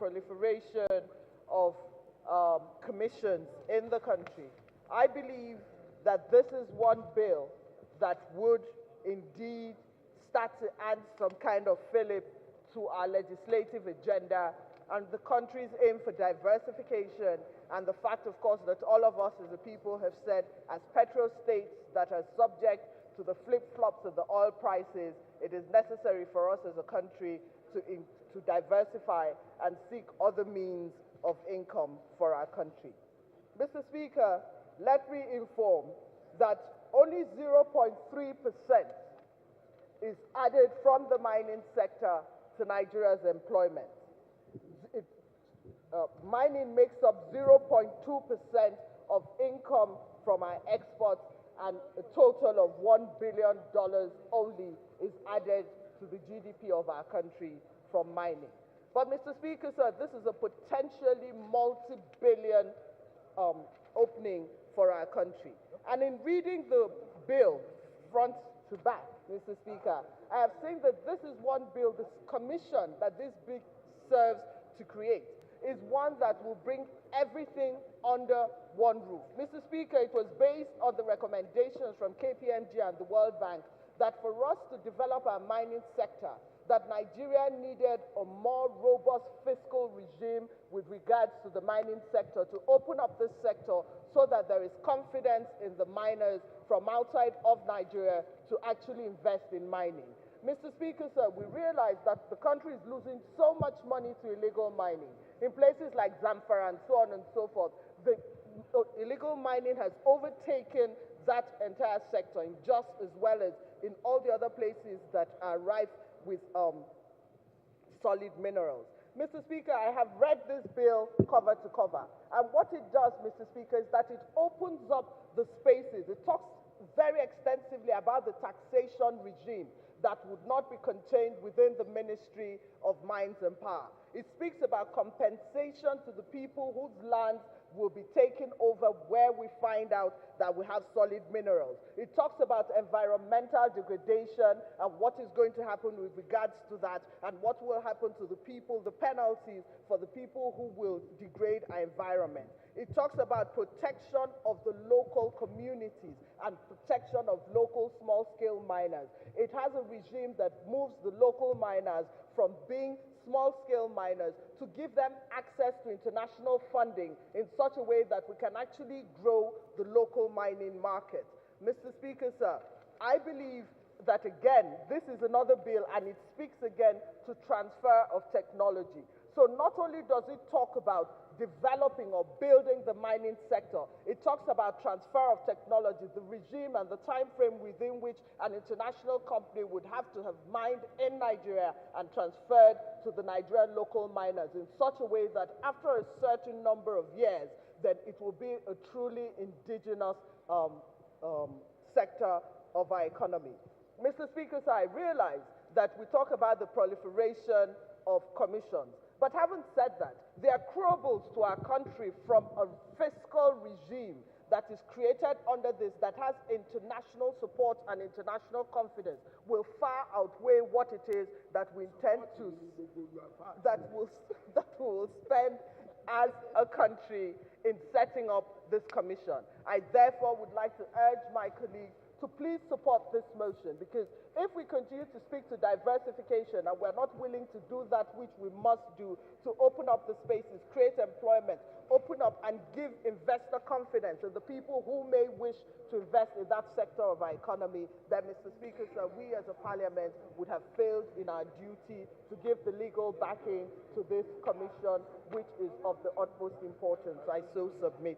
proliferation of commissions in the country. I believe that this is one bill that would indeed start to add some kind of fillip to our legislative agenda and the country's aim for diversification, and the fact, of course, that all of us as a people have said, as petro states that are subject to the flip-flops of the oil prices, it is necessary for us as a country to diversify and seek other means of income for our country. Mr. Speaker, let me inform that only 0.3% is added from the mining sector to Nigeria's employment. Mining makes up 0.2% of income from our exports, and a total of $1 billion only is added to the GDP of our country from mining. But Mr. Speaker, sir, this is a potentially multi-billion opening for our country. And in reading the bill front to back, Mr. Speaker, I have seen that this is one bill, this commission that this bill serves to create is one that will bring everything under one roof. Mr. Speaker, it was based on the recommendations from KPMG and the World Bank that for us to develop our mining sector, that Nigeria needed a more robust fiscal regime with regards to the mining sector, to open up this sector so that there is confidence in the miners from outside of Nigeria to actually invest in mining. Mr. Speaker, sir, we realize that the country is losing so much money to illegal mining. In places like Zamfara and so on and so forth, the illegal mining has overtaken that entire sector, in just as well as in all the other places that are rife with solid minerals. Mr. Speaker, I have read this bill cover to cover, and what it does, Mr. Speaker, is that it opens up the spaces. It talks very extensively about the taxation regime that would not be contained within the Ministry of Mines and Power. It speaks about compensation to the people whose lands will be taken over where we find out that we have solid minerals. It talks about environmental degradation and what is going to happen with regards to that, and what will happen to the people, the penalties for the people who will degrade our environment. It talks about protection of the local communities and protection of local small-scale miners. It has a regime that moves the local miners from being small-scale miners to give them access to international funding in such a way that we can actually grow the local mining market. Mr. Speaker, sir, I believe that, again, this is another bill, and it speaks again to transfer of technology. So not only does it talk about developing or building the mining sector, it talks about transfer of technology, the regime and the time frame within which an international company would have to have mined in Nigeria and transferred to the Nigerian local miners in such a way that after a certain number of years, then it will be a truly indigenous sector of our economy. Mr. Speaker, so I realize that we talk about the proliferation of commissions. But having said that, the accruables to our country from a fiscal regime that is created under this, that has international support and international confidence, will far outweigh what it is that we intend to, that will spend as a country in setting up this commission. I therefore would like to urge my colleagues to please support this motion, because if we continue to speak to diversification and we're not willing to do that which we must do to open up the spaces, create employment, open up and give investor confidence in the people who may wish to invest in that sector of our economy, then, Mr. Speaker, sir, we as a parliament would have failed in our duty to give the legal backing to this commission, which is of the utmost importance. I so submit.